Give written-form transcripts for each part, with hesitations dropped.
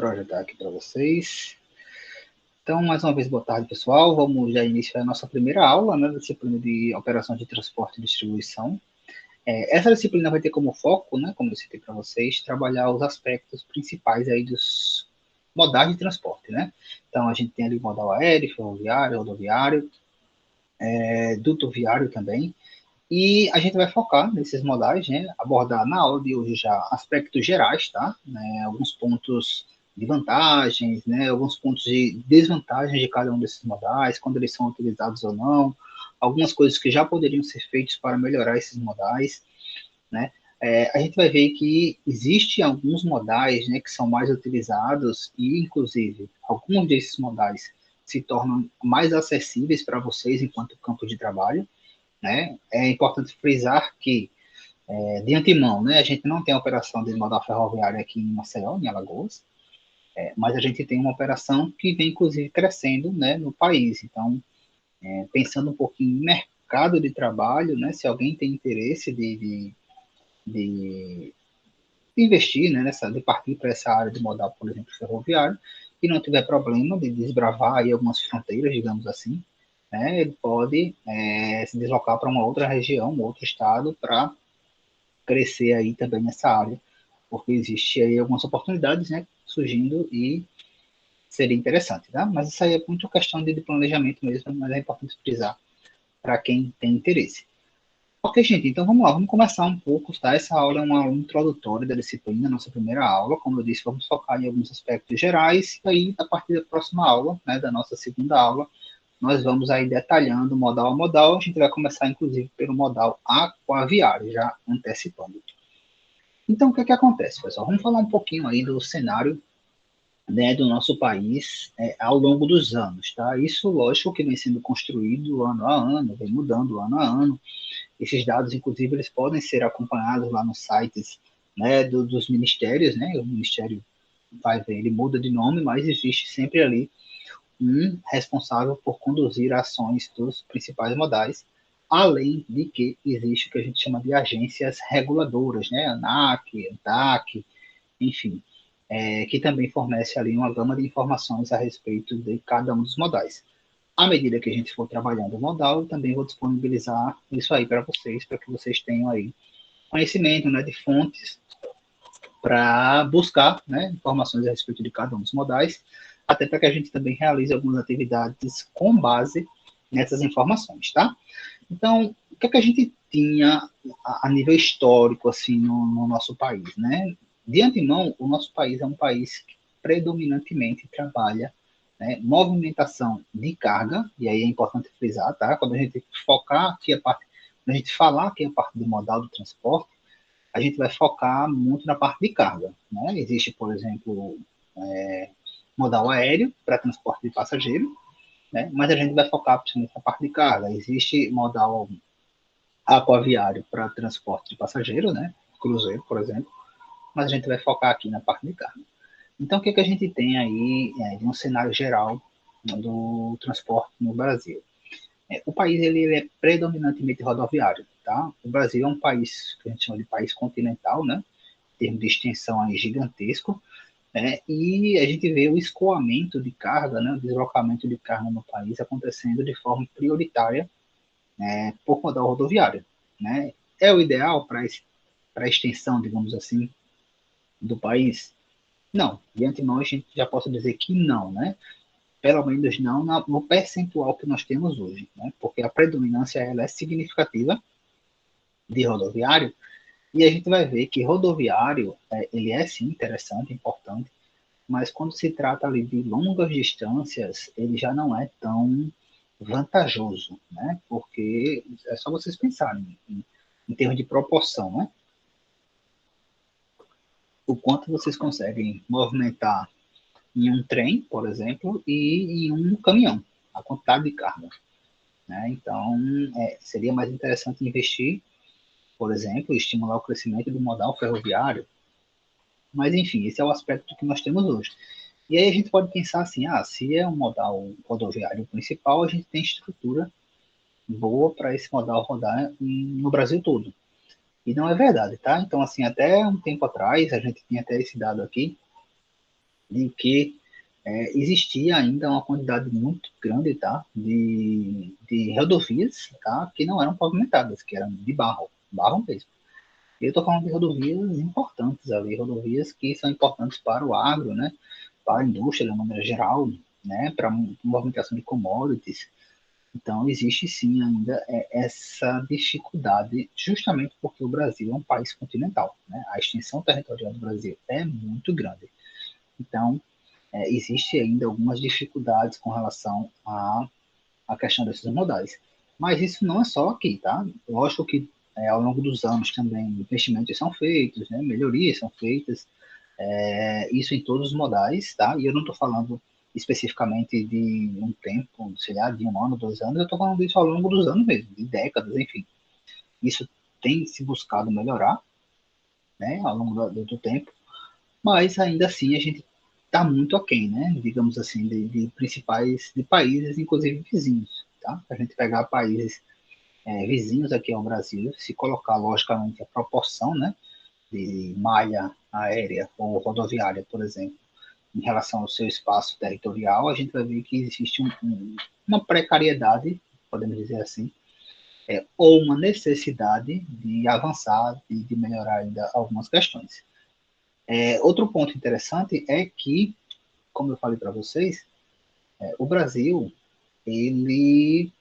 para ajudar aqui para vocês. Então, mais uma vez, boa tarde, pessoal. Vamos já iniciar a nossa primeira aula, né, da disciplina de operações de transporte e distribuição. Essa disciplina vai ter como foco, né, como eu citei para vocês, trabalhar os aspectos principais aí dos modais de transporte, né? Então, a gente tem ali modal aéreo, ferroviário, rodoviário, duto viário também. E a gente vai focar nesses modais, né? Abordar na aula de hoje já aspectos gerais, tá? Alguns pontos de vantagens, né? Alguns pontos de desvantagens de cada um desses modais, quando eles são utilizados ou não, algumas coisas que já poderiam ser feitas para melhorar esses modais, né? A gente vai ver que existem alguns modais, né, que são mais utilizados e, inclusive, alguns desses modais se tornam mais acessíveis para vocês enquanto campo de trabalho, né? É importante frisar que, de antemão, né, a gente não tem a operação de modal ferroviário aqui em Maceió, em Alagoas, mas a gente tem uma operação que vem, inclusive, crescendo, né, no país. Então, pensando um pouquinho em mercado de trabalho, né, se alguém tem interesse de investir, né, de partir para essa área de modal, por exemplo, ferroviário, e não tiver problema de desbravar aí algumas fronteiras, digamos assim, né, ele pode se deslocar para uma outra região, um outro estado, para crescer aí também nessa área, porque existe aí algumas oportunidades, né, surgindo e seria interessante, tá? Mas isso aí é muito questão de planejamento mesmo, mas é importante frisar para quem tem interesse. Ok, gente, então vamos lá, vamos começar um pouco, tá? Essa aula é uma aula introdutória da disciplina, nossa primeira aula, como eu disse, vamos focar em alguns aspectos gerais, e aí, a partir da próxima aula, né, da nossa segunda aula, nós vamos aí detalhando modal a modal, a gente vai começar, inclusive, pelo modal aquaviário, já antecipando. Então, o que é que acontece, pessoal? Vamos falar um pouquinho aí do cenário, né, do nosso país ao longo dos anos, tá? Isso, lógico, que vem sendo construído ano a ano, vem mudando ano a ano. Esses dados, inclusive, eles podem ser acompanhados lá nos sites, né, dos ministérios, né? O ministério vai ver, ele muda de nome, mas existe sempre ali um responsável por conduzir ações dos principais modais, além de que existe o que a gente chama de agências reguladoras, né? ANAC, ANTAC, enfim, que também fornece ali uma gama de informações a respeito de cada um dos modais. À medida que a gente for trabalhando o modal, eu também vou disponibilizar isso aí para que vocês tenham aí conhecimento, né, de fontes para buscar, né, informações a respeito de cada um dos modais, até para que a gente também realize algumas atividades com base nessas informações, tá? Então, o que é que a gente tinha a nível histórico, assim, no nosso país, né? De antemão, o nosso país é um país que predominantemente trabalha, né, movimentação de carga, e aí é importante frisar, tá? Quando a gente focar aqui a parte, quando a gente falar aqui a parte do modal do transporte, a gente vai focar muito na parte de carga, né? Existe, por exemplo, modal aéreo para transporte de passageiro, né? Mas a gente vai focar principalmente na parte de carga. Existe modal aquaviário para transporte de passageiro, né? Cruzeiro, por exemplo, mas a gente vai focar aqui na parte de carga. Então, o que, que a gente tem aí de um cenário geral do transporte no Brasil? O país ele é predominantemente rodoviário, tá? O Brasil é um país que a gente chama de país continental, né? Em termos de extensão aí gigantesco, né? E a gente vê o escoamento de carga, né? O deslocamento de carga no país acontecendo de forma prioritária, por modal rodoviário, né? É o ideal para a extensão, digamos assim, do país? Não. De antemão, a gente já posso dizer que não, né? Pelo menos não no percentual que nós temos hoje, né? Porque a predominância ela é significativa de rodoviário, e a gente vai ver que rodoviário, ele é sim interessante, importante, mas quando se trata ali de longas distâncias, ele já não é tão vantajoso, né? Porque é só vocês pensarem em termos de proporção, né? O quanto vocês conseguem movimentar em um trem, por exemplo, e em um caminhão, a quantidade de carga, né? Então, seria mais interessante investir, por exemplo, estimular o crescimento do modal ferroviário, mas enfim, esse é o aspecto que nós temos hoje. E aí a gente pode pensar assim, se é um modal rodoviário principal, a gente tem estrutura boa para esse modal rodar no Brasil todo. E não é verdade, tá? Então, assim, até um tempo atrás, a gente tinha até esse dado aqui, de que existia ainda uma quantidade muito grande, tá, de rodovias, tá, que não eram pavimentadas, que eram de barro, barro mesmo. Eu estou falando de rodovias importantes ali, rodovias que são importantes para o agro, né, para a indústria de maneira geral, né, para a movimentação de commodities. Então, existe sim ainda essa dificuldade, justamente porque o Brasil é um país continental, né? A extensão territorial do Brasil é muito grande. Então, existe ainda algumas dificuldades com relação à questão desses modais. Mas isso não é só aqui, tá? Lógico que ao longo dos anos também investimentos são feitos, né? Melhorias são feitas, isso em todos os modais, tá? E eu não estou falando especificamente de um tempo, sei lá, de um ano, 2 anos, eu estou falando disso ao longo dos anos mesmo, de décadas, enfim. Isso tem se buscado melhorar, né, ao longo do tempo, mas ainda assim a gente está muito aquém, né, digamos assim, de principais, de países, inclusive vizinhos, tá? A gente pegar países vizinhos aqui ao Brasil, se colocar logicamente a proporção, né, de malha aérea ou rodoviária, por exemplo, em relação ao seu espaço territorial, a gente vai ver que existe uma precariedade, podemos dizer assim, ou uma necessidade de avançar, de melhorar ainda algumas questões. Outro ponto interessante é que, como eu falei para vocês, o Brasil, ele,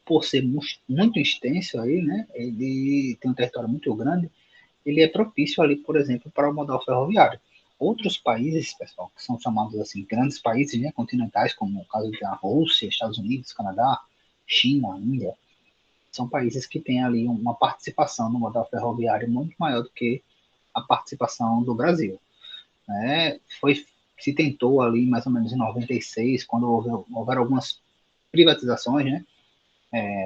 por ser muito extenso aí, né, ele tem um território muito grande, ele é propício ali, por exemplo, para o modal ferroviário. Outros países, pessoal, que são chamados assim grandes países, né, continentais, como o caso da Rússia, Estados Unidos, Canadá, China, Índia, são países que têm ali uma participação no modal ferroviário muito maior do que a participação do Brasil. Né? Se tentou ali mais ou menos em 96, quando houveram algumas privatizações, né,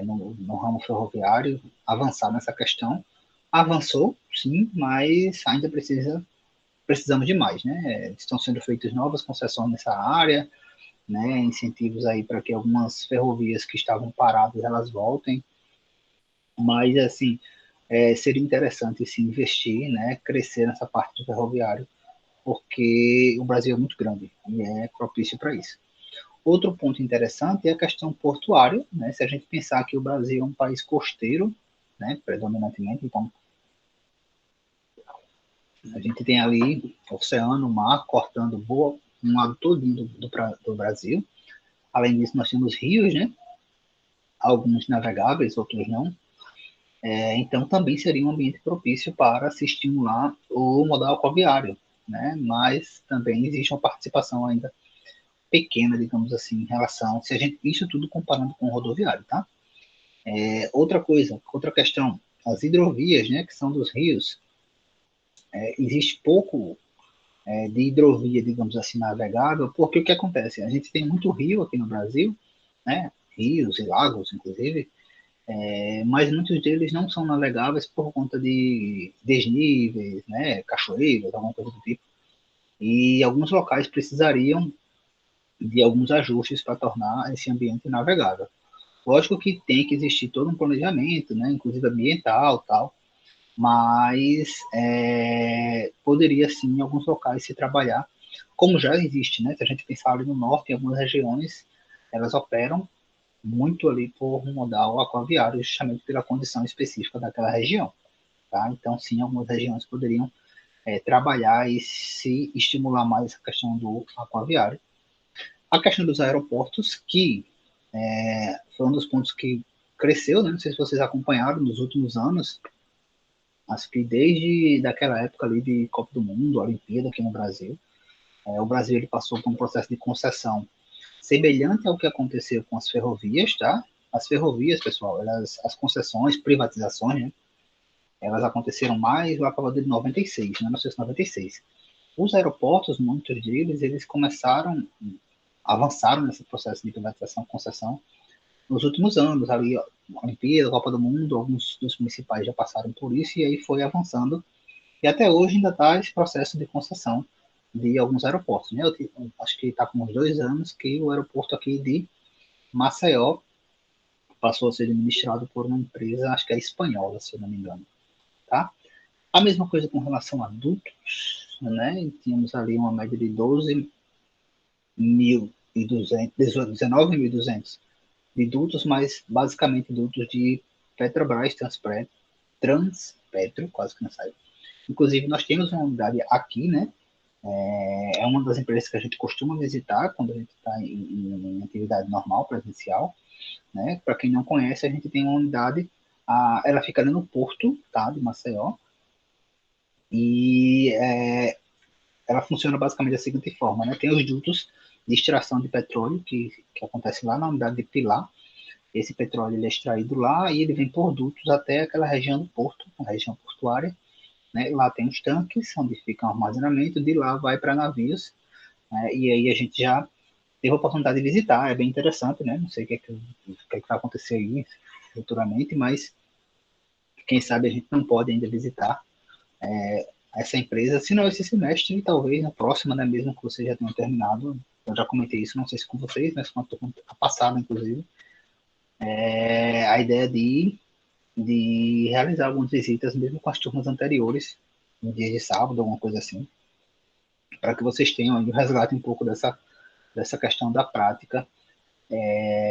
no ramo ferroviário, avançar nessa questão. Avançou, sim, mas ainda precisamos de mais, né? Estão sendo feitas novas concessões nessa área, né? Incentivos aí para que algumas ferrovias que estavam paradas elas voltem, mas assim seria interessante se investir, né? Crescer nessa parte do ferroviário, porque o Brasil é muito grande e é propício para isso. Outro ponto interessante é a questão portuária, né? Se a gente pensar que o Brasil é um país costeiro, né? Predominantemente, então a gente tem ali o oceano, o mar, cortando um lado todo do Brasil. Além disso, nós temos rios, né? Alguns navegáveis, outros não. Então, também seria um ambiente propício para se estimular o modal aquaviário, né? Mas também existe uma participação ainda pequena, digamos assim, em relação, se a gente, isso tudo comparando com o rodoviário, tá? Outra coisa, outra questão, as hidrovias, né, que são dos rios, existe pouco de hidrovia, digamos assim, navegável, porque o que acontece? A gente tem muito rio aqui no Brasil, né, rios e lagos, inclusive, mas muitos deles não são navegáveis por conta de desníveis, né, cachoeiras, alguma coisa do tipo. E alguns locais precisariam de alguns ajustes para tornar esse ambiente navegável. Lógico que tem que existir todo um planejamento, né, inclusive ambiental, tal, mas poderia sim em alguns locais se trabalhar, como já existe, né? Se a gente pensar ali no norte, em algumas regiões, elas operam muito ali por um modal aquaviário, justamente pela condição específica daquela região, tá? Então, sim, algumas regiões poderiam trabalhar e se estimular mais essa questão do aquaviário. A questão dos aeroportos, que foi um dos pontos que cresceu, né? Não sei se vocês acompanharam nos últimos anos, acho que desde daquela época ali de Copa do Mundo, Olimpíada aqui no Brasil, o Brasil ele passou por um processo de concessão semelhante ao que aconteceu com as ferrovias, tá? As ferrovias, pessoal, as concessões, privatizações, né? Elas aconteceram mais lá para de 96, 1996. Os aeroportos, muitos deles, eles começaram, avançaram nesse processo de privatização, concessão, nos últimos anos, ali, ó, Olimpíada, Copa do Mundo, alguns dos municipais já passaram por isso, e aí foi avançando, e até hoje ainda está esse processo de concessão de alguns aeroportos. Né? Eu acho que está com uns 2 anos que o aeroporto aqui de Maceió passou a ser administrado por uma empresa, acho que é espanhola, se eu não me engano. Tá? A mesma coisa com relação a dutos, né? E tínhamos ali uma média de 12.200, 19.200 de dutos, mas basicamente dutos de Petrobras, Transpetro, quase que não sai. Inclusive, nós temos uma unidade aqui, né? É uma das empresas que a gente costuma visitar quando a gente está em atividade normal, presencial, né? Para quem não conhece, a gente tem uma unidade, ela fica ali no porto, tá? De Maceió, e ela funciona basicamente da seguinte forma, né? Tem os dutos de extração de petróleo que acontece lá na unidade de Pilar. Esse petróleo ele é extraído lá e ele vem por dutos até aquela região do porto, a região portuária, né? Lá tem os tanques onde fica o armazenamento, de lá vai para navios, né? E aí a gente já teve a oportunidade de visitar, é bem interessante, né? Não sei o que vai acontecer aí futuramente, mas quem sabe a gente não pode ainda visitar essa empresa, se não esse semestre, talvez na próxima, né? Mesmo que vocês já tenham terminado. Eu já comentei isso, não sei se com vocês, mas com a passada, inclusive, a ideia de realizar algumas visitas, mesmo com as turmas anteriores, no dia de sábado, alguma coisa assim, para que vocês tenham aí um resgate um pouco dessa questão da prática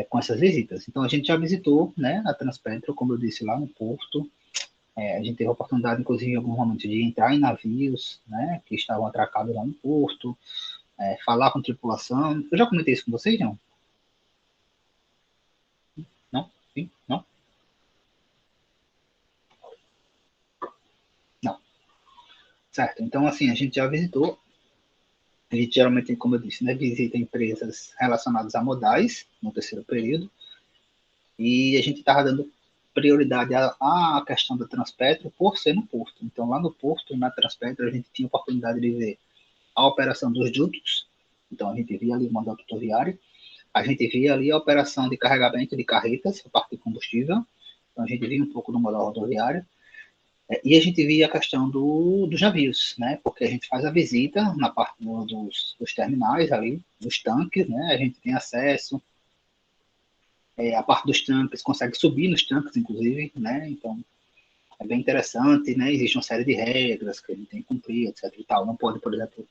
com essas visitas. Então, a gente já visitou, né, a Transpetro, como eu disse, lá no Porto. A gente teve a oportunidade, inclusive, em alguns momentos, de entrar em navios, né, que estavam atracados lá no Porto, falar com tripulação. Eu já comentei isso com vocês, não? Não? Sim? Não? Não. Certo. Então, assim, a gente já visitou. A gente geralmente, como eu disse, né, visita empresas relacionadas a modais no terceiro período, e a gente estava dando prioridade à questão da Transpetro por ser no Porto. Então, lá no Porto, na Transpetro, a gente tinha a oportunidade de ver a operação dos dutos, então a gente via ali o mandato rodoviário, a gente via ali a operação de carregamento de carretas, a parte de combustível, então a gente via um pouco do modal rodoviário, e a gente via a questão dos navios, né? Porque a gente faz a visita na parte dos terminais ali, dos tanques, né? A gente tem acesso, a parte dos tanques, consegue subir nos tanques, inclusive, né? Então, é bem interessante, né? Existe uma série de regras que a gente tem que cumprir, etc e tal. Não pode, por exemplo,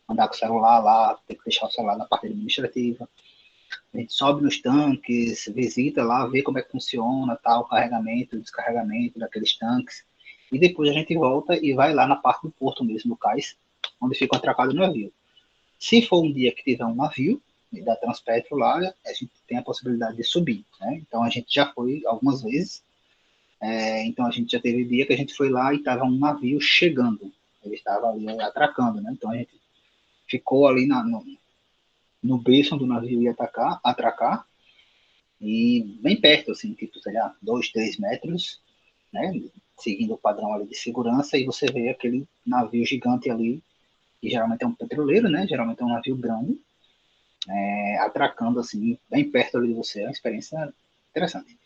andar com o celular lá, tem que deixar o celular na parte administrativa. A gente sobe nos tanques, visita lá, vê como é que funciona tal, o carregamento, o descarregamento daqueles tanques. E depois a gente volta e vai lá na parte do porto mesmo, do cais, onde fica atracado o navio. Se for um dia que tiver um navio da Transpetro lá, a gente tem a possibilidade de subir. Né? Então a gente já foi algumas vezes. Então a gente já teve dia que a gente foi lá e estava um navio chegando. Ele estava ali atracando. Né? Então a gente ficou ali no berço onde o navio ia atracar, e bem perto, assim, tipo, sei lá, 2, 3 metros, né? Seguindo o padrão ali de segurança, e você vê aquele navio gigante ali, que geralmente é um petroleiro, né? Geralmente é um navio grande, atracando assim, bem perto ali de você. É uma experiência interessante.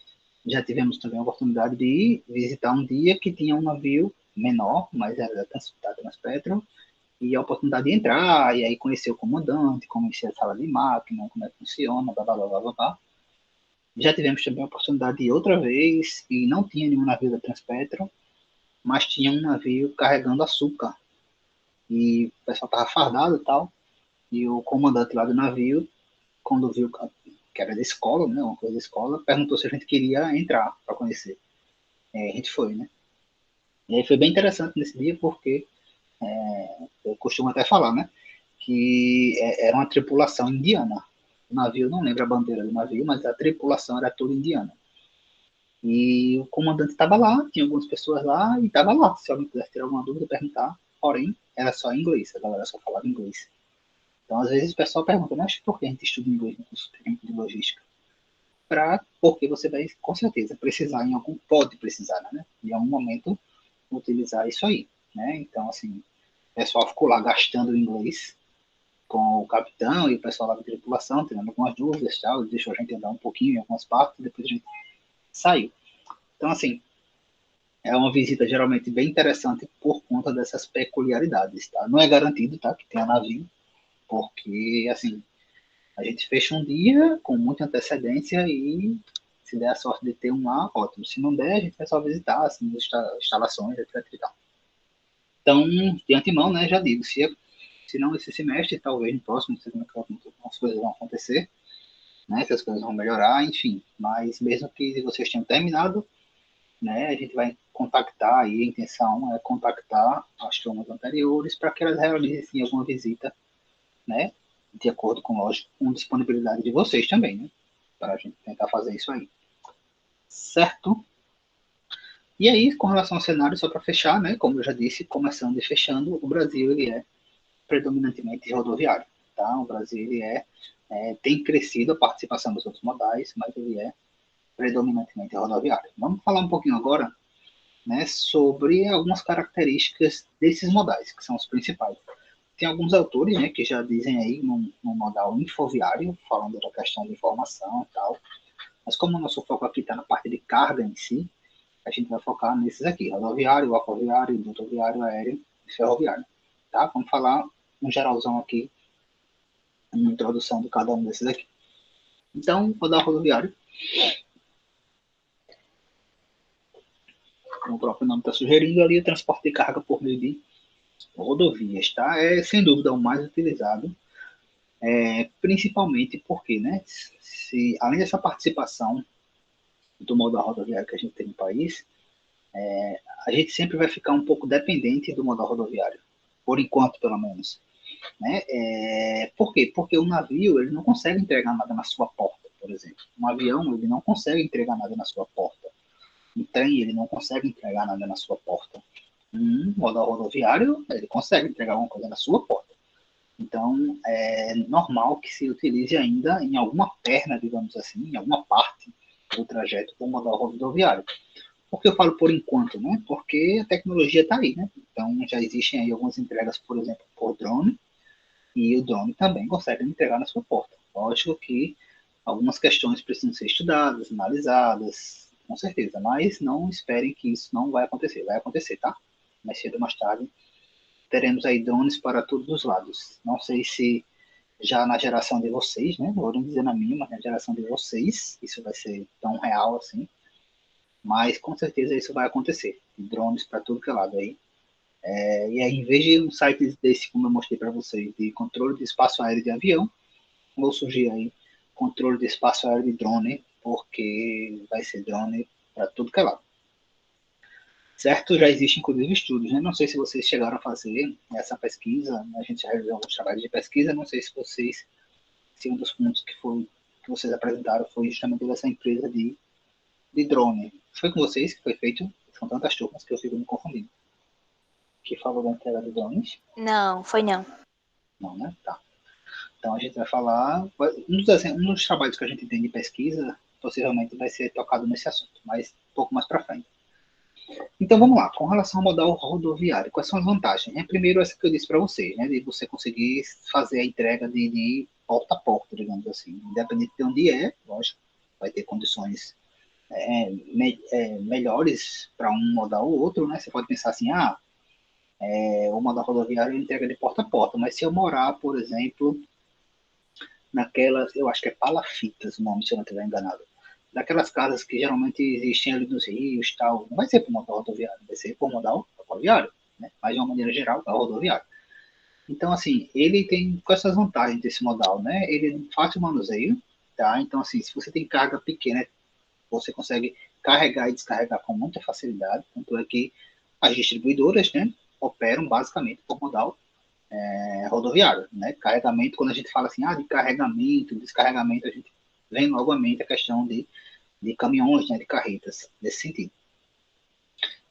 Já tivemos também a oportunidade de visitar um dia que tinha um navio menor, mas era da Transpetro, e a oportunidade de entrar, e aí conhecer o comandante, conhecer a sala de máquina, como é que funciona, blá, blá, blá, blá, blá. Já tivemos também a oportunidade de ir outra vez, e não tinha nenhum navio da Transpetro, mas tinha um navio carregando açúcar. E o pessoal estava fardado e tal, e o comandante lá do navio, quando viu que era da escola, né, uma coisa da escola, perguntou se a gente queria entrar para conhecer. A gente foi, né? E aí foi bem interessante nesse dia, porque eu costumo até falar, né, que era uma tripulação indiana. O navio, não lembro a bandeira do navio, mas a tripulação era toda indiana. E o comandante estava lá, tinha algumas pessoas lá e estava lá. Se alguém quiser ter alguma dúvida, perguntar. Porém, era só em inglês, a galera só falava inglês. Então, às vezes, o pessoal pergunta, mas por que a gente estuda inglês no curso técnico de logística? Porque você vai, com certeza, precisar pode precisar, né? Em algum momento, utilizar isso aí, né? Então, assim, o pessoal ficou lá gastando o inglês com o capitão e o pessoal lá da tripulação, tendo algumas dúvidas, tal, deixou a gente andar um pouquinho em algumas partes, depois a gente saiu. Então, assim, é uma visita geralmente bem interessante por conta dessas peculiaridades, tá? Não é garantido, tá, que tenha navio, porque, assim, a gente fecha um dia com muita antecedência e se der a sorte de ter um lá, ótimo. Se não der, a gente vai só visitar, assim, instalações, etc e tal. Então, de antemão, né, já digo, se não esse semestre, talvez no próximo, não sei como é que as coisas vão acontecer, né, se as coisas vão melhorar, enfim. Mas mesmo que vocês tenham terminado, né, a gente vai contactar aí, a intenção é contactar as turmas anteriores para que elas realizem alguma visita, né, de acordo com, lógico, com disponibilidade de vocês também, né, para a gente tentar fazer isso aí. Certo? E aí, com relação ao cenário, só para fechar, né, como eu já disse, começando e fechando, o Brasil ele é predominantemente rodoviário, tá? O Brasil ele tem crescido a participação dos outros modais, mas ele é predominantemente rodoviário. Vamos falar um pouquinho agora, né, sobre algumas características desses modais, que são os principais. Tem alguns autores, né, que já dizem aí no modal infoviário, falando da questão de informação e tal, mas como o nosso foco aqui está na parte de carga em si, a gente vai focar nesses aqui: rodoviário, aquaviário, dutoviário, aéreo e ferroviário. Tá? Vamos falar um geralzão aqui, uma introdução de cada um desses aqui. Então, vou dar rodoviário. Como o próprio nome está sugerindo, ali o transporte de carga por meio de rodovias, tá? É sem dúvida o mais utilizado, principalmente porque, né, além dessa participação do modal rodoviário que a gente tem no país, a gente sempre vai ficar um pouco dependente do modal rodoviário, por enquanto, pelo menos. Né? Por quê? Porque o navio ele não consegue entregar nada na sua porta, por exemplo. Um avião ele não consegue entregar nada na sua porta. Um trem ele não consegue entregar nada na sua porta. Um modal rodoviário ele consegue entregar alguma coisa na sua porta. Então é normal que se utilize ainda em alguma perna, digamos assim, em alguma parte do trajeto do modal rodoviário. Por que eu falo por enquanto, né? Porque a tecnologia está aí, né? Então já existem aí algumas entregas, por exemplo, por drone, e o drone também consegue entregar na sua porta. Lógico que algumas questões precisam ser estudadas, analisadas, com certeza, mas não esperem que isso não vai acontecer. Vai acontecer, tá? Mais cedo ou mais tarde teremos aí drones para todos os lados. Não sei se já na geração de vocês, né? Não vou dizer na minha, mas na geração de vocês, isso vai ser tão real assim. Mas com certeza isso vai acontecer. Drones para tudo que é lado aí. E aí, em vez de um site desse, como eu mostrei para vocês, de controle de espaço aéreo de avião, vou surgir aí controle de espaço aéreo de drone, porque vai ser drone para tudo que é lado. Certo? Já existem, inclusive, estudos, né? Não sei se vocês chegaram a fazer essa pesquisa, a gente já realizou alguns trabalhos de pesquisa, não sei se vocês, se um dos pontos que vocês apresentaram foi justamente dessa empresa de drone. Foi com vocês que foi feito? São tantas turmas que eu fico me confundindo. Que falou da entrega de drones? Não, foi não. Não, né? Tá. Então a gente vai falar. Um dos trabalhos que a gente tem de pesquisa possivelmente vai ser tocado nesse assunto, mas um pouco mais para frente. Então vamos lá, com relação ao modal rodoviário, quais são as vantagens? Primeiro, essa que eu disse para vocês, né, de você conseguir fazer a entrega de porta a porta, digamos assim, independente de onde lógico, vai ter condições melhores para um modal ou outro, né? Você pode pensar assim, o modal rodoviário entrega de porta a porta, mas se eu morar, por exemplo, naquelas, eu acho que é palafitas o nome, se eu não estiver enganado, daquelas casas que geralmente existem ali nos rios, tal, não vai ser por modal rodoviário, vai ser por modal rodoviário, né? Mas de uma maneira geral, é rodoviário. Então, assim, ele tem com essas vantagens desse modal, né? Ele é fácil manuseio, tá? Então, assim, se você tem carga pequena, você consegue carregar e descarregar com muita facilidade, tanto é que as distribuidoras, né, operam basicamente por modal rodoviário, né? Carregamento, quando a gente fala assim, de carregamento, descarregamento, a gente vem logo à mente a questão de caminhões, né, de carretas, nesse sentido.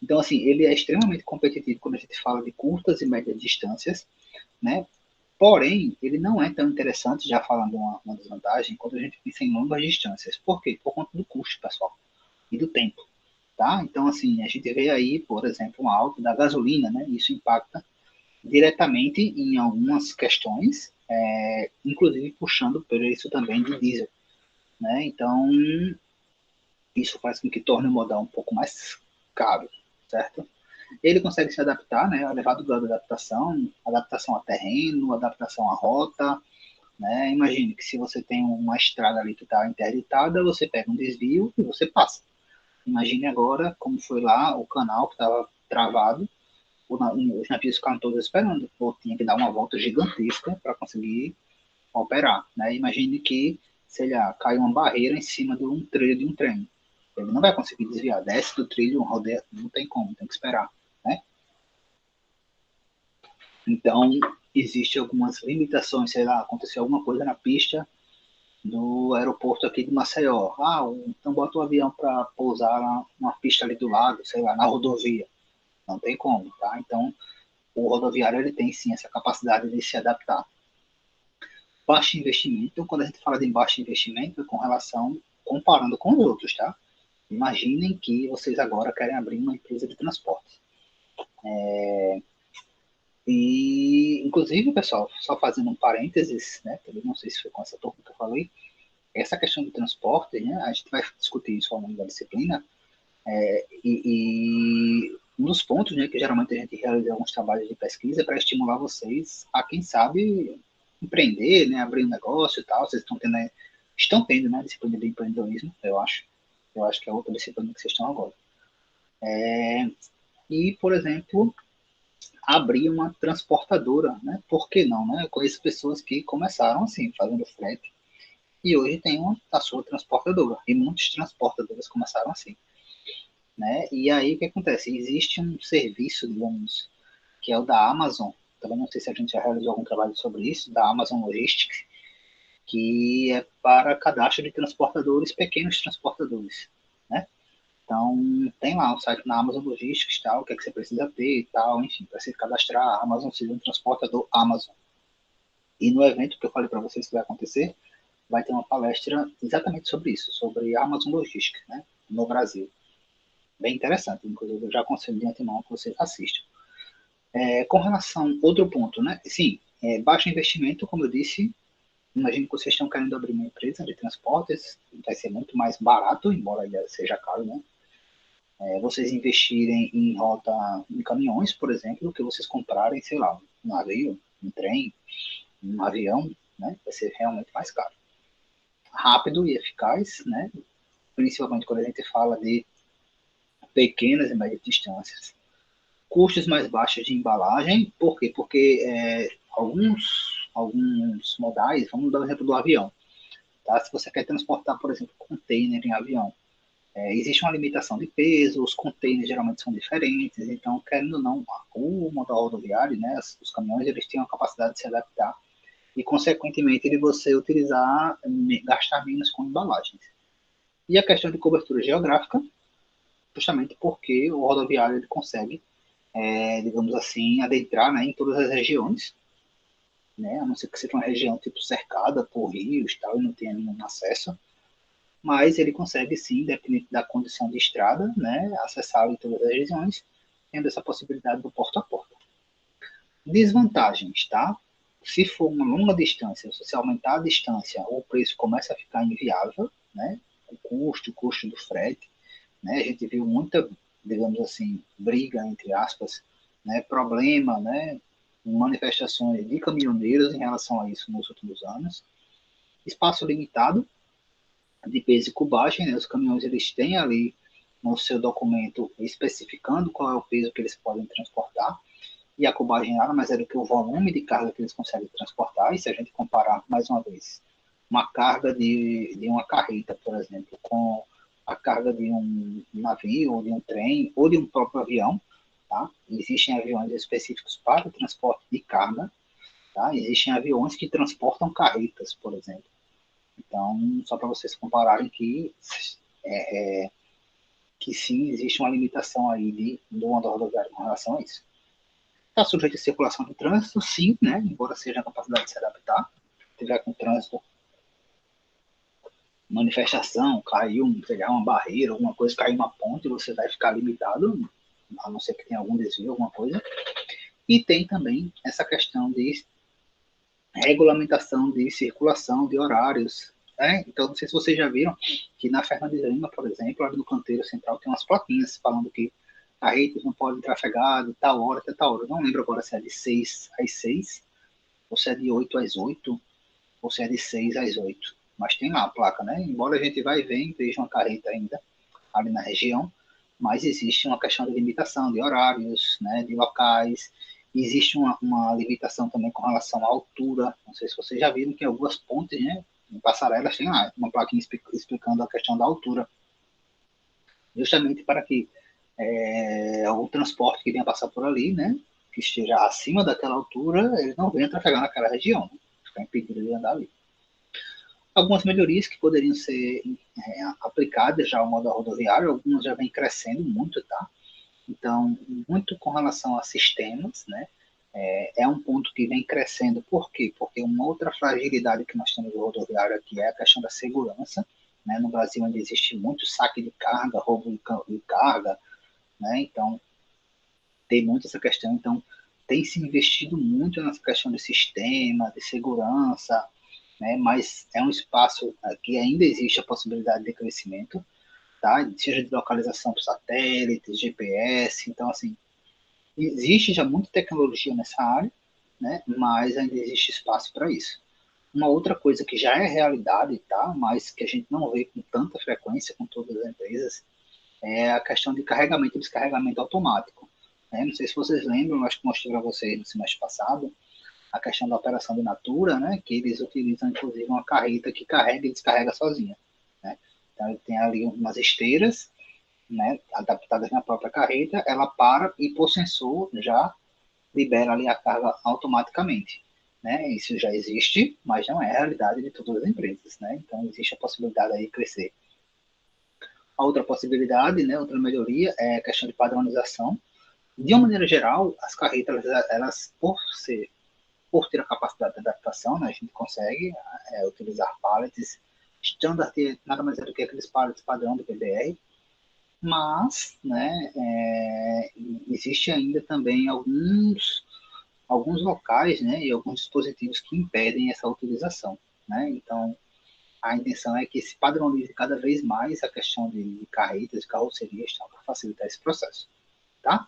Então, assim, ele é extremamente competitivo quando a gente fala de curtas e médias distâncias, né? Porém, ele não é tão interessante, já falando uma desvantagem, quando a gente pensa em longas distâncias. Por quê? Por conta do custo, pessoal, e do tempo, tá? Então, assim, a gente vê aí, por exemplo, um alto da gasolina, né? Isso impacta diretamente em algumas questões, inclusive puxando o preço também de diesel, né? Então, isso faz com que torne o modal um pouco mais caro, certo? Ele consegue se adaptar, né? Elevado grau de adaptação, adaptação a terreno, adaptação à rota, né? Imagine que se você tem uma estrada ali que está interditada, você pega um desvio e você passa. Imagine agora como foi lá o canal que estava travado, os navios ficaram todos esperando, ou tinha que dar uma volta gigantesca para conseguir operar, né? Imagine que, sei lá, cai uma barreira em cima de um trilho de um trem. Ele não vai conseguir desviar, desce do trilho, rodeia, não tem como, tem que esperar, né? Então, existem algumas limitações, sei lá, aconteceu alguma coisa na pista do aeroporto aqui de Maceió. Então bota o avião para pousar numa pista ali do lado, sei lá, na rodovia. Não tem como, tá? Então, o rodoviário ele tem sim essa capacidade de se adaptar. Baixo investimento, então, quando a gente fala de baixo investimento, é com relação, comparando com os outros, tá? Imaginem que vocês agora querem abrir uma empresa de transporte. E, inclusive, pessoal, só fazendo um parênteses, né? Também não sei se foi com essa turma que eu falei, essa questão do transporte, né? A gente vai discutir isso ao longo da disciplina, e um dos pontos, né, que geralmente a gente realiza alguns trabalhos de pesquisa é para estimular vocês a, quem sabe, empreender, né, abrir um negócio e tal. Vocês estão tendo, né, a disciplina de empreendedorismo, eu acho. Eu acho que é outra disciplina que vocês estão agora. E, por exemplo, abrir uma transportadora, né? Por que não, né? Eu conheço pessoas que começaram assim, fazendo frete, e hoje tem a sua transportadora. E muitas transportadoras começaram assim, né? E aí o que acontece? Existe um serviço, digamos, que é o da Amazon. Também não sei se a gente já realizou algum trabalho sobre isso, da Amazon Logistics, que é para cadastro de transportadores, pequenos transportadores, né? Então, tem lá o site na Amazon Logistics, tal, o que é que você precisa ter e tal, enfim, para se cadastrar, a Amazon seja um transportador Amazon. E no evento que eu falei para vocês que vai acontecer, vai ter uma palestra exatamente sobre isso, sobre a Amazon Logistics, né, no Brasil. Bem interessante, inclusive eu já aconselho de antemão que vocês assistam. Com relação, outro ponto, né, sim, baixo investimento, como eu disse, imagino que vocês estão querendo abrir uma empresa de transportes, vai ser muito mais barato, embora ainda seja caro, né, vocês investirem em rota de caminhões, por exemplo, do que vocês comprarem, sei lá, um navio, um trem, um avião, né, vai ser realmente mais caro. Rápido e eficaz, né, principalmente quando a gente fala de pequenas e médias distâncias. Custos mais baixos de embalagem, por quê? Porque alguns modais, vamos dar o exemplo do avião, tá? Se você quer transportar, por exemplo, container em avião, existe uma limitação de peso, os containers geralmente são diferentes, então, querendo ou não, o modal rodoviário, né, os caminhões, eles têm uma capacidade de se adaptar e, consequentemente, de você utilizar, gastar menos com embalagens. E a questão de cobertura geográfica, justamente porque o rodoviário ele consegue, digamos assim, adentrar, né, em todas as regiões, né, a não ser que seja uma região tipo cercada por rios tal, e não tenha nenhum acesso, mas ele consegue sim, dependendo da condição de estrada, né, acessar em todas as regiões, tendo essa possibilidade do porta a porta. Desvantagens, tá? Se for uma longa distância, se você aumentar a distância, o preço começa a ficar inviável, né? O custo do frete, né? A gente viu muita, digamos assim, briga, entre aspas, né? Problema, né? Manifestações de caminhoneiros em relação a isso nos últimos anos. Espaço limitado de peso e cubagem, né? Os caminhões eles têm ali no seu documento especificando qual é o peso que eles podem transportar, e a cubagem nada mais é do que o volume de carga que eles conseguem transportar. E se a gente comparar, mais uma vez, uma carga de uma carreta, por exemplo, com a carga de um navio, ou de um trem, ou de um próprio avião, tá? Existem aviões específicos para o transporte de carga, tá? Existem aviões que transportam carretas, por exemplo. Então, só para vocês compararem que sim, existe uma limitação aí do andar rodoviário com relação a isso. Está sujeito à circulação de trânsito, sim, né? Embora seja a capacidade de se adaptar. Se tiver com trânsito, manifestação, caiu uma barreira, alguma coisa, caiu uma ponte, você vai ficar limitado, a não ser que tenha algum desvio, alguma coisa. E tem também essa questão de regulamentação de circulação, de horários. Né? Então, não sei se vocês já viram que na Fernandes Lima, por exemplo, ali no canteiro central, tem umas plaquinhas falando que carretas não podem trafegar de tal hora até tal hora. Não lembro agora se é de 6 às 6, ou se é de 8 às 8, ou se é de 6 às 8. Mas tem lá a placa, né? Embora a gente vai ver e veja uma carreta ainda ali na região, mas existe uma questão de limitação de horários, né, de locais, existe uma limitação também com relação à altura. Não sei se vocês já viram que algumas pontes, né, em passarelas tem lá uma plaquinha explicando a questão da altura, justamente para que o transporte que venha passar por ali, né, que esteja acima daquela altura, ele não venha trafegar naquela região, né, ficar impedido de andar ali. Algumas melhorias que poderiam ser aplicadas já ao modo rodoviário, algumas já vêm crescendo muito, tá? Então, muito com relação a sistemas, né? É um ponto que vem crescendo. Por quê? Porque uma outra fragilidade que nós temos no rodoviário aqui é a questão da segurança. Né? No Brasil, onde existe muito saque de carga, roubo de carga, né? Então, tem muito essa questão. Então, tem se investido muito nessa questão de sistema, de segurança, né? Mas é um espaço que ainda existe a possibilidade de crescimento, tá? Seja de localização por satélites, GPS. Então, assim, existe já muita tecnologia nessa área, né? Mas ainda existe espaço para isso. Uma outra coisa que já é realidade, tá? Mas que a gente não vê com tanta frequência com todas as empresas, é a questão de carregamento e descarregamento automático. Né? Não sei se vocês lembram, acho que mostrei para vocês no semestre passado, a questão da operação de Natura, né? Que eles utilizam, inclusive, uma carreta que carrega e descarrega sozinha. Né? Então, ele tem ali umas esteiras, né, adaptadas na própria carreta, ela para e, por sensor, já libera ali a carga automaticamente. Né? Isso já existe, mas não é a realidade de todas as empresas. Né? Então, existe a possibilidade aí de crescer. A outra possibilidade, né, outra melhoria, é a questão de padronização. De uma maneira geral, as carretas, elas por ter a capacidade de adaptação, né, a gente consegue utilizar pallets standard, que nada mais é do que aqueles pallets padrão do PBR, mas, né, existe ainda também alguns locais, né, e alguns dispositivos que impedem essa utilização, né, então a intenção é que se padronize cada vez mais a questão de carretas, de carrocerias, tá, para facilitar esse processo, tá?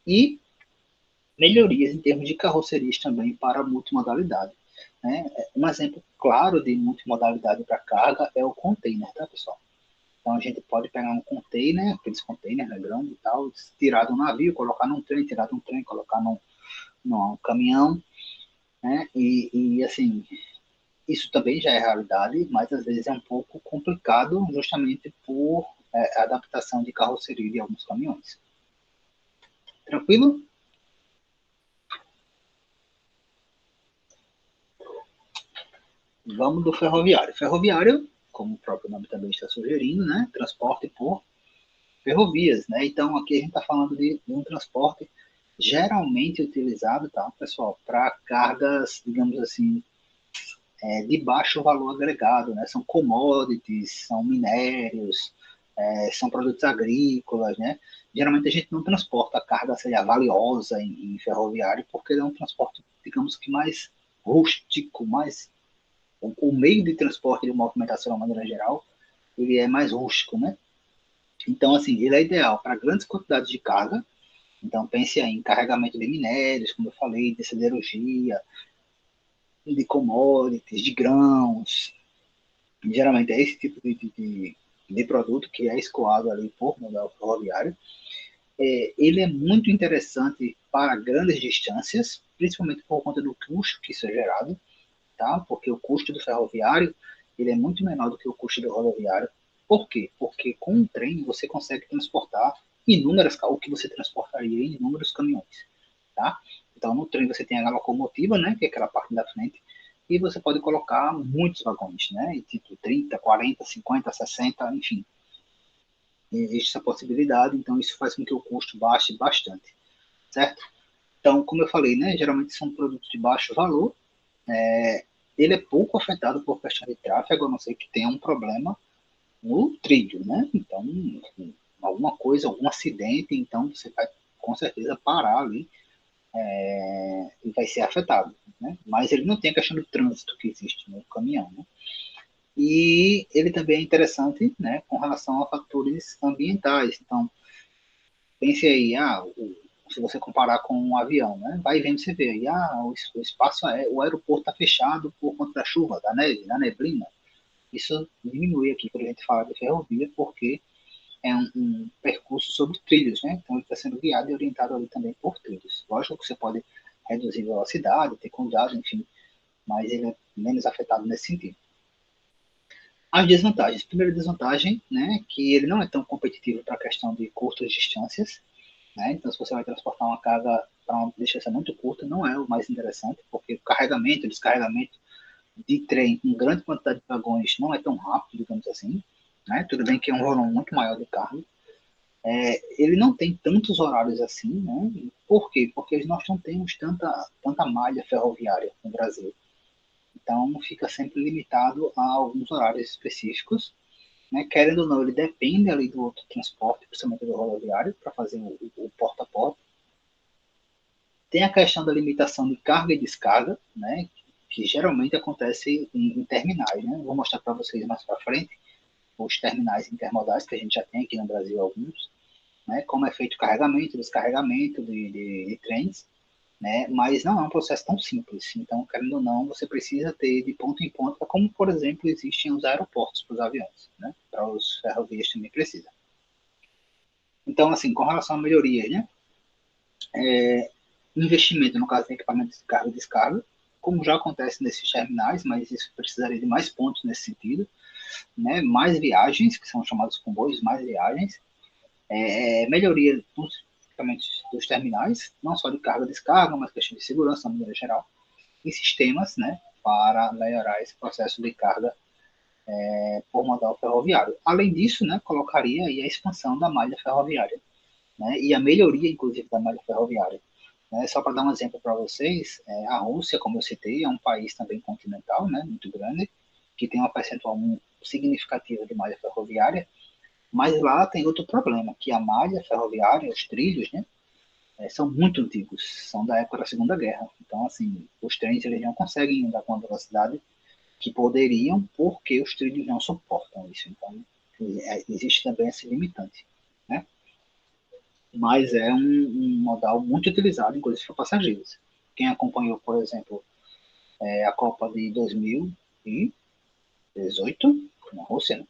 E melhorias em termos de carrocerias também para a multimodalidade, né? Um exemplo claro de multimodalidade para carga é o container, tá, pessoal? Então a gente pode pegar um container, aqueles containers, né, grande e tal, tirar do navio, colocar num trem, tirar de um trem, colocar num caminhão, né? E assim, isso também já é realidade, mas às vezes é um pouco complicado justamente por adaptação de carroceria de alguns caminhões. Tranquilo? Vamos do ferroviário. Ferroviário, como o próprio nome também está sugerindo, né? Transporte por ferrovias, né? Então aqui a gente está falando de um transporte geralmente utilizado, tá, pessoal, para cargas, digamos assim, de baixo valor agregado, né? São commodities, são minérios, são produtos agrícolas, né? Geralmente a gente não transporta a carga, seja valiosa em ferroviário, porque é um transporte, digamos que mais rústico, mais o meio de transporte de movimentação de uma maneira geral, ele é mais rústico, né? Então, assim, ele é ideal para grandes quantidades de carga. Então, pense aí em carregamento de minérios, como eu falei, de siderurgia, de commodities, de grãos. Geralmente é esse tipo de produto que é escoado ali por modal ferroviário. Ele é muito interessante para grandes distâncias, principalmente por conta do custo que isso é gerado, tá? Porque o custo do ferroviário ele é muito menor do que o custo do rodoviário. Por quê? Porque com um trem você consegue transportar o que você transportaria em inúmeros caminhões, tá? Então no trem você tem a locomotiva, né, que é aquela parte da frente, e você pode colocar muitos vagões, né, tipo 30, 40, 50, 60, enfim. Existe essa possibilidade, então isso faz com que o custo baixe bastante, certo? Então, como eu falei, né, geralmente são produtos de baixo valor, ele é pouco afetado por questão de tráfego, a não ser que tenha um problema no trilho, né? Então, alguma coisa, algum acidente, então você vai com certeza parar ali e vai ser afetado, né? Mas ele não tem a questão do trânsito que existe no caminhão, né? E ele também é interessante, né, com relação a fatores ambientais. Então, pense aí, se você comparar com um avião, né? Vai vendo, você vê aí, o espaço, o aeroporto está fechado por conta da chuva, da neve, da neblina. Isso diminui aqui quando a gente fala de ferrovia, porque é um percurso sobre trilhos, né? Então ele está sendo guiado e orientado ali também por trilhos. Lógico que você pode reduzir a velocidade, ter cuidado, enfim, mas ele é menos afetado nesse sentido. As desvantagens. Primeira desvantagem, né, que ele não é tão competitivo para a questão de curtas distâncias, né? Então, se você vai transportar uma carga para uma distância muito curta, não é o mais interessante, porque o carregamento, o descarregamento de trem com grande quantidade de vagões não é tão rápido, digamos assim, né? Tudo bem que é um volume muito maior de carga. Ele não tem tantos horários assim, né? Por quê? Porque nós não temos tanta malha ferroviária no Brasil. Então, fica sempre limitado a alguns horários específicos, né? Querendo ou não, ele depende ali do outro transporte, principalmente do rodoviário, para fazer o porta a porta. Tem a questão da limitação de carga e descarga, né? Que geralmente acontece em terminais, né? Vou mostrar para vocês mais para frente os terminais intermodais, que a gente já tem aqui no Brasil alguns, né? Como é feito o carregamento, descarregamento de trens, né? Mas não é um processo tão simples. Então, querendo ou não, você precisa ter de ponta em ponta, como, por exemplo, existem os aeroportos para os aviões, né? Para os ferrovias também precisa. Então, assim, com relação à melhoria, né? Investimento, no caso de equipamentos de carga e descarga, como já acontece nesses terminais, mas isso precisaria de mais pontos nesse sentido, né? Mais viagens, que são chamados comboios, mais viagens, melhoria dos equipamentos dos terminais, não só de carga e descarga, mas questão de segurança, de maneira geral, e sistemas, né, para melhorar esse processo de carga por modal ferroviário. Além disso, né, colocaria aí a expansão da malha ferroviária, né, e a melhoria, inclusive, da malha ferroviária. Só para dar um exemplo para vocês, a Rússia, como eu citei, é um país também continental, né, muito grande, que tem uma percentual significativa de malha ferroviária, mas lá tem outro problema, que a malha ferroviária, os trilhos, né, são muito antigos, são da época da Segunda Guerra. Então, assim, os trens eles não conseguem andar com a velocidade que poderiam, porque os trilhos não suportam isso. Então, existe também esse limitante, né? Mas é um modal muito utilizado, inclusive para passageiros. Quem acompanhou, por exemplo, a Copa de 2018 na Rússia, né?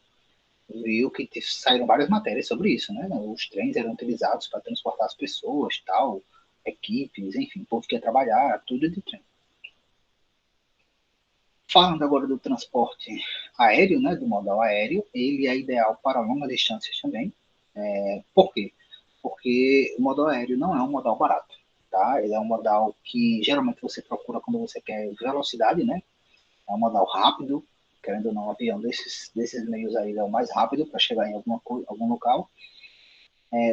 Viu que saíram várias matérias sobre isso, né? Os trens eram utilizados para transportar as pessoas, tal, equipes, enfim, o povo que ia trabalhar, tudo de trem. Falando agora do transporte aéreo, né, do modal aéreo, ele é ideal para longas distâncias também. Por quê? Porque o modal aéreo não é um modal barato, tá? Ele é um modal que geralmente você procura quando você quer velocidade, né? É um modal rápido, querendo ou não, um avião desses meios aí é o mais rápido para chegar em algum local.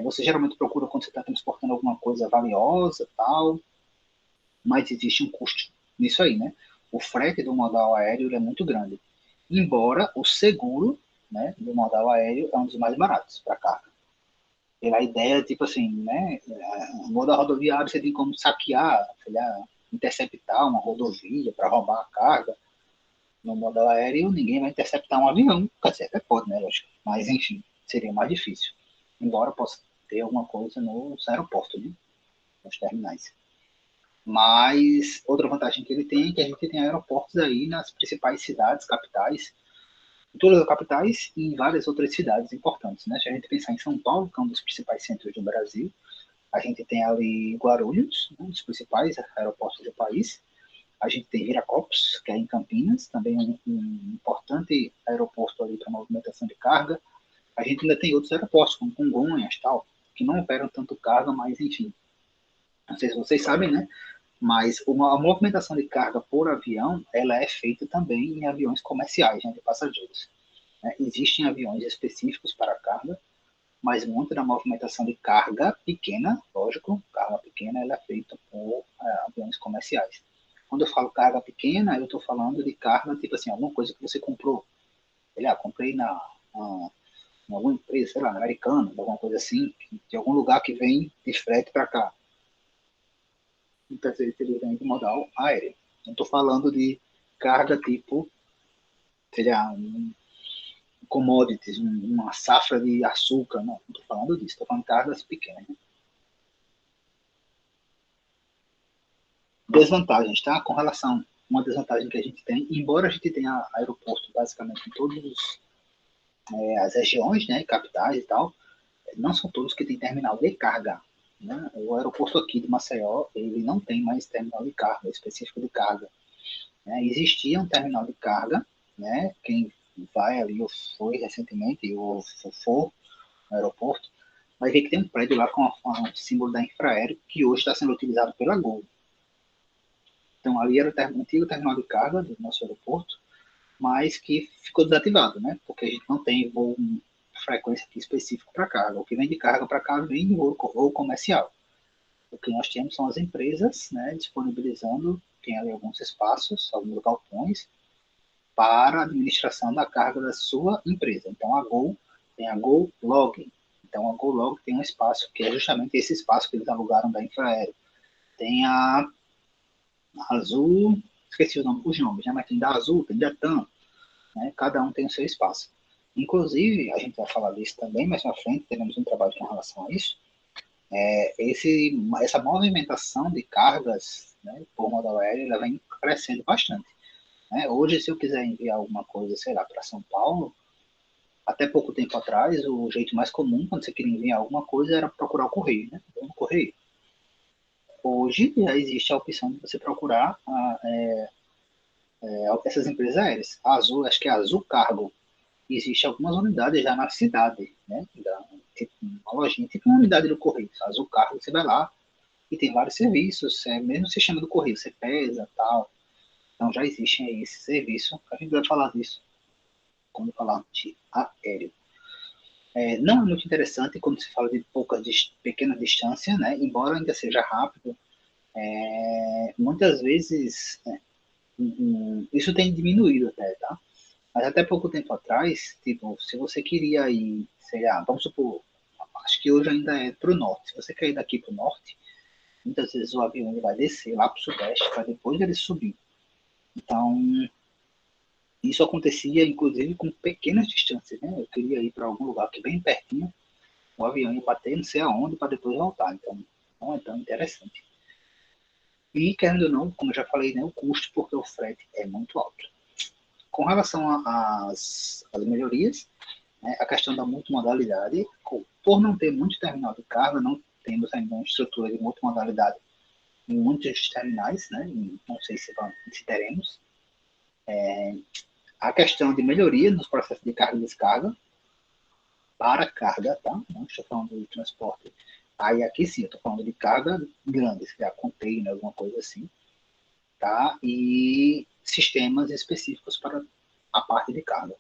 Você geralmente procura quando você está transportando alguma coisa valiosa, tal, mas existe um custo nisso aí, né? O frete do modal aéreo é muito grande, embora o seguro, né, do modal aéreo é um dos mais baratos para carga. Pela ideia, tipo assim, né, o modal rodoviário você tem como saquear, sei lá, interceptar uma rodovia para roubar a carga. No modal aéreo, ninguém vai interceptar um avião. Quer dizer, até pode, né, lógico. Mas, enfim, seria mais difícil. Embora possa ter alguma coisa nos aeroportos, né, nos terminais. Mas outra vantagem que ele tem é que a gente tem aeroportos aí nas principais cidades, capitais, em todas as capitais e em várias outras cidades importantes, né? Se a gente pensar em São Paulo, que é um dos principais centros do Brasil, a gente tem ali Guarulhos, né, um dos principais aeroportos do país. A gente tem Viracopos, que é em Campinas, também um importante aeroporto ali para movimentação de carga. A gente ainda tem outros aeroportos, como Congonhas, tal, que não operam tanto carga, mas enfim. Não sei se vocês sabem, né? Mas a movimentação de carga por avião, ela é feita também em aviões comerciais, né, de passageiros. Né? Existem aviões específicos para carga, mas muita da movimentação de carga pequena, lógico, carga pequena, ela é feita por aviões comerciais. Quando eu falo carga pequena, eu estou falando de carga, tipo assim, alguma coisa que você comprou. Sei lá, comprei em alguma empresa, sei lá, na Americana, alguma coisa assim, de algum lugar que vem de frete para cá. Então, ele vem de modal aéreo. Não estou falando de carga tipo, sei lá, commodities, uma safra de açúcar, não estou falando disso, estou falando de cargas pequenas. Né? Desvantagens, tá? Com relação, uma desvantagem que a gente tem, embora a gente tenha aeroporto basicamente em todas as regiões, né, capitais e tal, não são todos que têm terminal de carga. Né? O aeroporto aqui de Maceió, ele não tem mais terminal de carga, específico de carga. Né? Existia um terminal de carga, né? Quem vai ali ou foi recentemente, ou for no aeroporto, vai ver que tem um prédio lá com um símbolo da Infraero, que hoje está sendo utilizado pela Gol. Então, ali era o antigo terminal de carga do nosso aeroporto, mas que ficou desativado, né? Porque a gente não tem voo frequência aqui específico para carga. O que vem de carga para cá vem de voo comercial. O que nós temos são as empresas, né, disponibilizando, tem ali alguns espaços, alguns galpões, para a administração da carga da sua empresa. Então, a Gol tem a Gol Log. Então, a Gol Log tem um espaço que é justamente esse espaço que eles alugaram da Infraero. Tem a Azul, esqueci os nomes, né? Mas tem da Azul, tem da TAM, né? Cada um tem o seu espaço. Inclusive, a gente vai falar disso também mais na frente, teremos um trabalho com relação a isso. Essa movimentação de cargas, né, por modal aéreo, ela vem crescendo bastante. Né? Hoje, se eu quiser enviar alguma coisa, sei lá, para São Paulo, até pouco tempo atrás, o jeito mais comum, quando você queria enviar alguma coisa, era procurar o correio, né? Então, no correio. Hoje, já existe a opção de você procurar essas empresas aéreas. A Azul, acho que é a Azul Cargo. Existe algumas unidades já na cidade, né? Tipo, uma lojinha, tipo uma unidade do correio. A Azul Cargo, você vai lá e tem vários serviços, mesmo se chama do correio, você pesa tal. Então já existe aí esse serviço. A gente vai falar disso quando falar de aéreo. Não é muito interessante quando se fala de pequenas distâncias, né? Embora ainda seja rápido, muitas vezes isso tem diminuído até, tá? Mas até pouco tempo atrás, tipo, se você queria ir, sei lá, vamos supor, acho que hoje ainda é para o norte. Se você quer ir daqui para o norte, muitas vezes o avião ele vai descer lá para o sudeste para depois ele subir. Então, isso acontecia inclusive com pequenas distâncias, né? Eu queria ir para algum lugar aqui bem pertinho, o avião ia bater não sei aonde para depois voltar. Então, não é tão interessante. E, querendo ou não, como eu já falei, né, o custo, porque o frete é muito alto. Com relação às melhorias, né, a questão da multimodalidade, por não ter muito terminal de carga, não temos ainda uma estrutura de multimodalidade em muitos terminais, né? Não sei se teremos. A questão de melhoria nos processos de carga e descarga, para carga, tá? Não estou falando de transporte. Aí aqui sim, eu estou falando de carga grande, se é container, alguma coisa assim, tá? E sistemas específicos para a parte de carga.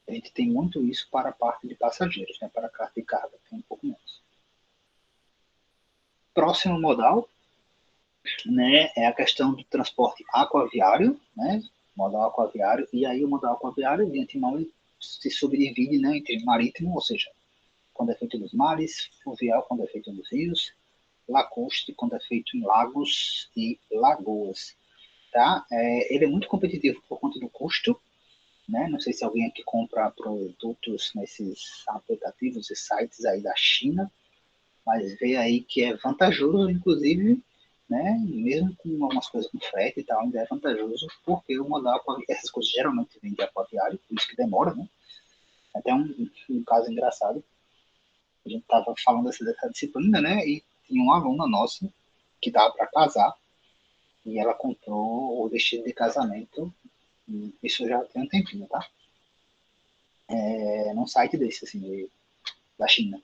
A gente tem muito isso para a parte de passageiros, né? Para a parte de carga tem um pouco menos. Próximo modal, né, é a questão do transporte aquaviário, né? Modal aquaviário, e aí o modal aquaviário, de antemão, ele se subdivide, né, entre marítimo, ou seja, quando é feito nos mares, fluvial, quando é feito nos rios, lacustre, quando é feito em lagos e lagoas. Tá? Ele é muito competitivo por conta do custo, né? Não sei se alguém aqui compra produtos nesses aplicativos e sites aí da China, mas vê aí que é vantajoso, inclusive, né? Mesmo com algumas coisas com frete e tal, ainda é vantajoso, porque o modal, essas coisas geralmente vêm de aquaviário, por isso que demora, né? Até um caso engraçado, a gente estava falando dessa disciplina, né? E tinha uma aluna nossa que estava para casar e ela comprou o vestido de casamento, isso já tem um tempinho, tá? Num site desse, assim, da China.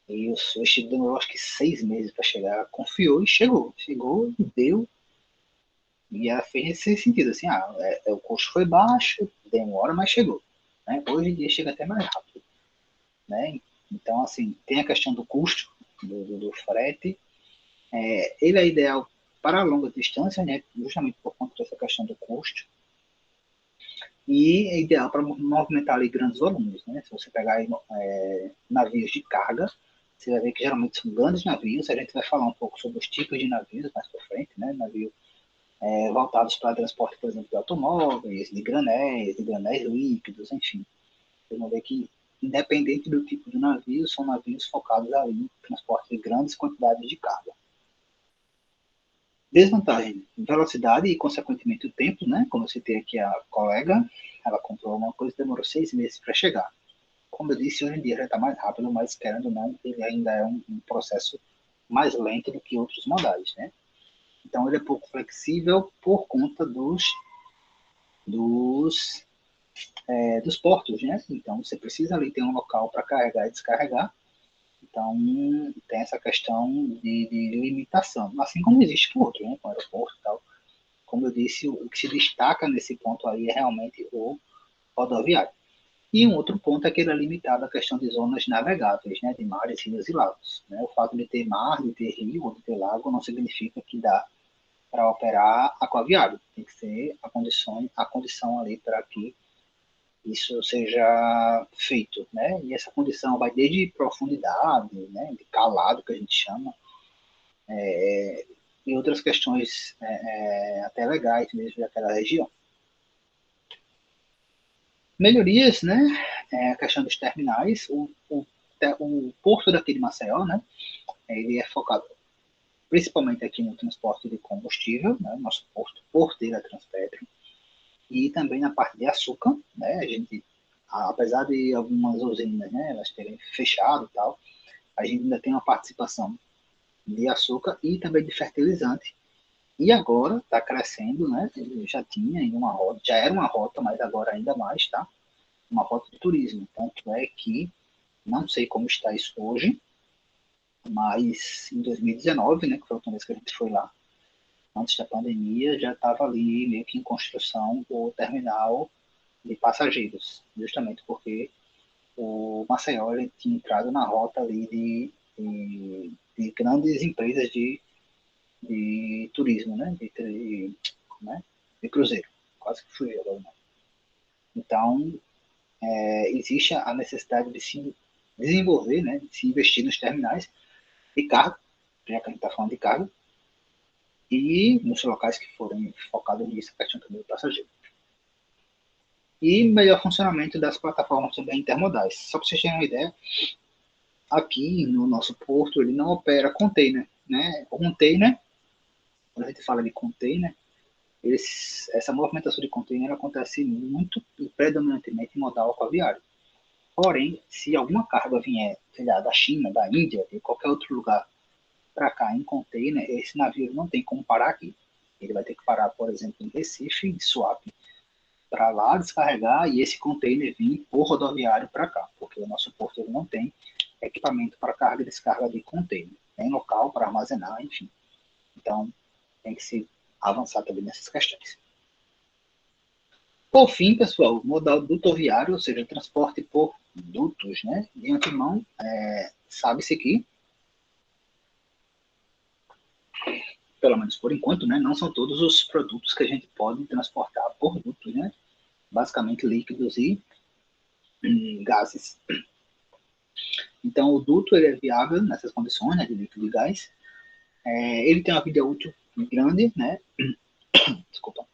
E o vestido demorou acho que 6 meses para chegar. Ela confiou e chegou. Chegou e deu. E ela fez nesse sentido, assim, o custo foi baixo, demora, mas chegou. Né? Hoje em dia chega até mais rápido. Né? Então, assim, tem a questão do custo do frete. Ele é ideal para longa distância, né? Justamente por conta dessa questão do custo. E é ideal para movimentar ali grandes volumes. Né? Se você pegar aí, navios de carga, você vai ver que geralmente são grandes navios. A gente vai falar um pouco sobre os tipos de navios mais para frente, né? Navio voltados para transporte, por exemplo, de automóveis, de granéis líquidos, enfim. Vocês vão ver que, independente do tipo de navio, são navios focados ali em transporte de grandes quantidades de carga. Desvantagem, velocidade e, consequentemente, o tempo, né? Como eu citei aqui a colega, ela comprou uma coisa e demorou 6 meses para chegar. como eu disse, hoje em dia já está mais rápido, mas querendo ou não, ele ainda é um processo mais lento do que outros modais, né? Então ele é pouco flexível por conta dos, dos portos, né? Então você precisa ali ter um local para carregar e descarregar. Então tem essa questão de limitação, assim como existe com outro, né? Com o aeroporto e tal. Como eu disse, o que se destaca nesse ponto aí é realmente o rodoviário. E um outro ponto é que ele é limitado à questão de zonas navegáveis, né, de mares, rios e lagos. Né? O fato de ter mar, de ter rio ou de ter lago não significa que dá para operar aquaviário. Tem que ser a condição ali para que isso seja feito. Né? E essa condição vai desde profundidade, né, de calado, que a gente chama, e outras questões até legais mesmo daquela região. Melhorias, né? A questão dos terminais, o porto daqui de Maceió, né? Ele é focado principalmente aqui no transporte de combustível, né? Nosso porteiro é Transpetro, e também na parte de açúcar, né? A gente, apesar de algumas usinas, né? Elas terem fechado e tal, a gente ainda tem uma participação de açúcar e também de fertilizante. E agora está crescendo, né? Ele já tinha em uma rota, já era uma rota, mas agora ainda mais, tá? Uma rota de turismo. Tanto é que não sei como está isso hoje, mas em 2019, né, que foi a última vez que a gente foi lá, antes da pandemia, já estava ali meio que em construção o terminal de passageiros, justamente porque o Maceió ele tinha entrado na rota ali de grandes empresas de turismo, né, né, de cruzeiro, quase que fui agora. Então, existe a necessidade de se desenvolver, né, de se investir nos terminais de carga, já que a gente está falando de carga, e nos locais que forem focados nisso, a questão também do passageiro. E melhor funcionamento das plataformas também intermodais. Só para vocês terem uma ideia, aqui no nosso porto ele não opera container, né? O container, quando a gente fala de container, essa movimentação de container acontece muito e predominantemente em modal aquaviário. Porém, se alguma carga vier, sei lá, da China, da Índia, de qualquer outro lugar para cá em container, esse navio não tem como parar aqui. Ele vai ter que parar, por exemplo, em Recife, em Suape, para lá descarregar e esse container vir por rodoviário para cá, porque o nosso porto ele não tem equipamento para carga e descarga de container. Tem local para armazenar, enfim. Então, tem que se avançar também nessas questões. Por fim, pessoal, o modal dutoviário, ou seja, transporte por dutos, né? De antemão, sabe-se que pelo menos por enquanto, né, não são todos os produtos que a gente pode transportar por dutos, né? Basicamente líquidos e gases. Então, o duto ele é viável nessas condições, né, de líquido e gás. Ele tem uma vida útil grande, né? Desculpa.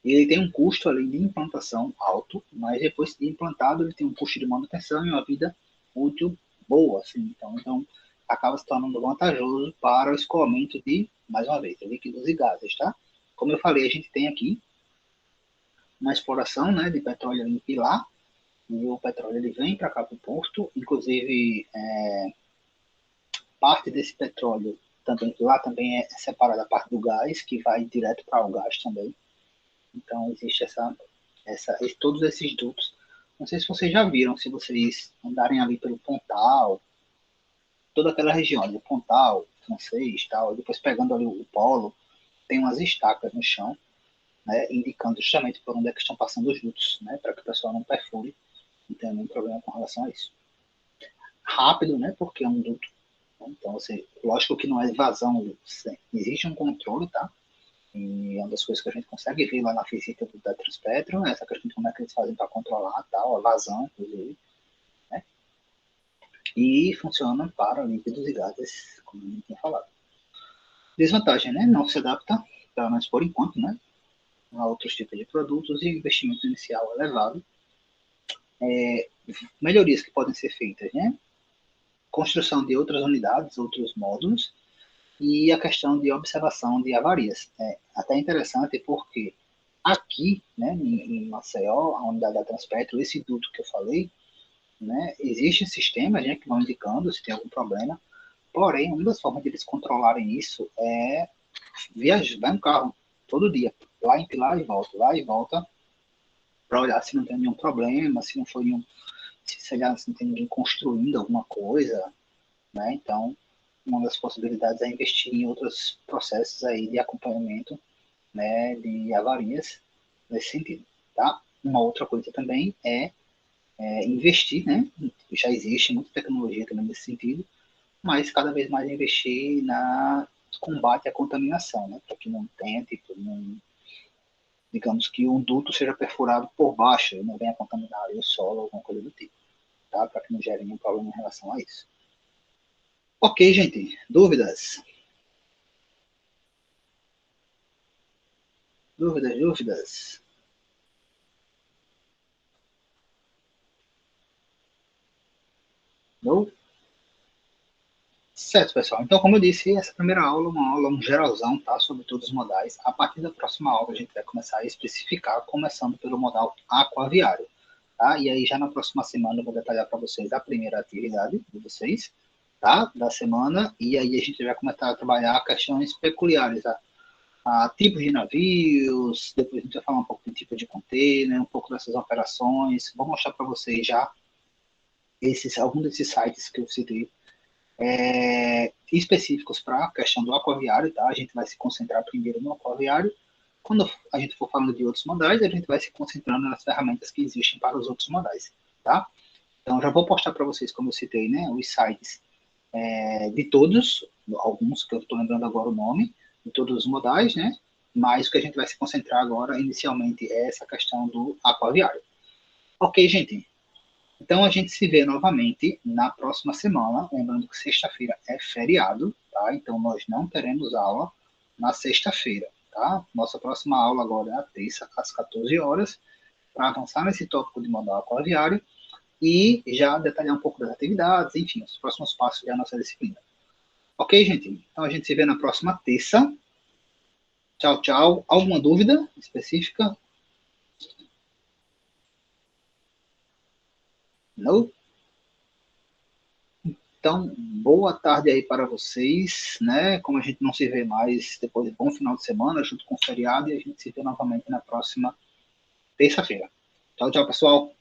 Ele tem um custo ali de implantação alto, mas depois de implantado ele tem um custo de manutenção e uma vida útil boa, assim. Então acaba se tornando vantajoso para o escoamento de, mais uma vez, líquidos e gases, tá? Como eu falei, a gente tem aqui uma exploração, né, de petróleo em Pilar, e o petróleo ele vem para cá para o porto, inclusive parte desse petróleo também lá também é separada a parte do gás, que vai direto para o gás também. Então existe todos esses dutos. Não sei se vocês já viram, se vocês andarem ali pelo Pontal, toda aquela região, do Pontal, Francês, tal, depois pegando ali o polo, tem umas estacas no chão, né, indicando justamente por onde é que estão passando os dutos, né, para que o pessoal não perfure e tenha nenhum problema com relação a isso. Rápido, né, porque é um duto. Então, lógico que não é vazão, existe um controle, tá? E uma das coisas que a gente consegue ver lá na visita da Transpetro é essa questão de como é que eles fazem para controlar tal, a vazão, inclusive, né? E funciona para líquidos e gases, como a gente tinha falado. Desvantagem, né? Não se adapta, pelo menos por enquanto, né? A outros tipos de produtos e investimento inicial elevado. Melhorias que podem ser feitas, né? Construção de outras unidades, outros módulos, e a questão de observação de avarias. É até interessante porque aqui, né, em Maceió, a unidade da Transpetro, esse duto que eu falei, né? Existem sistemas, né, que vão indicando se tem algum problema, porém, uma das formas de eles controlarem isso é viajar, vai um carro todo dia, lá e volta, para olhar se não tem nenhum problema, se não foi nenhum, se, sei lá, se não tem ninguém construindo alguma coisa, né? Então, uma das possibilidades é investir em outros processos aí de acompanhamento, né, de avarias nesse sentido, tá? Uma outra coisa também é investir, né? Já existe muita tecnologia também nesse sentido, mas cada vez mais investir na combate à contaminação, né? Para que não tenha, tipo, não, digamos que um duto seja perfurado por baixo e não venha contaminar o solo, alguma coisa do tipo, tá? Para que não gere nenhum problema em relação a isso. Ok, gente, dúvidas? Dúvidas, dúvidas? Não? Certo, pessoal. Então, como eu disse, essa primeira aula é uma aula, um geralzão, tá? Sobre todos os modais. A partir da próxima aula, a gente vai começar a especificar, começando pelo modal aquaviário, tá? E aí, já na próxima semana, eu vou detalhar para vocês a primeira atividade de vocês, tá? Da semana. E aí, a gente vai começar a trabalhar questões peculiares, a tipos de navios. Depois, a gente vai falar um pouco do tipo de container, um pouco dessas operações. Vou mostrar para vocês já alguns desses sites que eu citei específicos para a questão do aquaviário, tá? A gente vai se concentrar primeiro no aquaviário. Quando a gente for falando de outros modais, a gente vai se concentrando nas ferramentas que existem para os outros modais, tá? Então, já vou postar para vocês, como eu citei, né, os sites de todos, alguns que eu estou lembrando agora o nome, de todos os modais, né? Mas o que a gente vai se concentrar agora, inicialmente, é essa questão do aquaviário. Ok, gente? Então a gente se vê novamente na próxima semana. Lembrando que sexta-feira é feriado, tá? Então nós não teremos aula na sexta-feira, tá? Nossa próxima aula agora é a terça, às 14 horas, para avançar nesse tópico de modal aquaviário e já detalhar um pouco das atividades, enfim, os próximos passos da nossa disciplina. Ok, gente? Então a gente se vê na próxima terça. Tchau, tchau. Alguma dúvida específica? Não? Então, boa tarde aí para vocês, né? Como a gente não se vê mais depois de bom final de semana, junto com o feriado, e a gente se vê novamente na próxima terça-feira. Tchau, tchau, pessoal.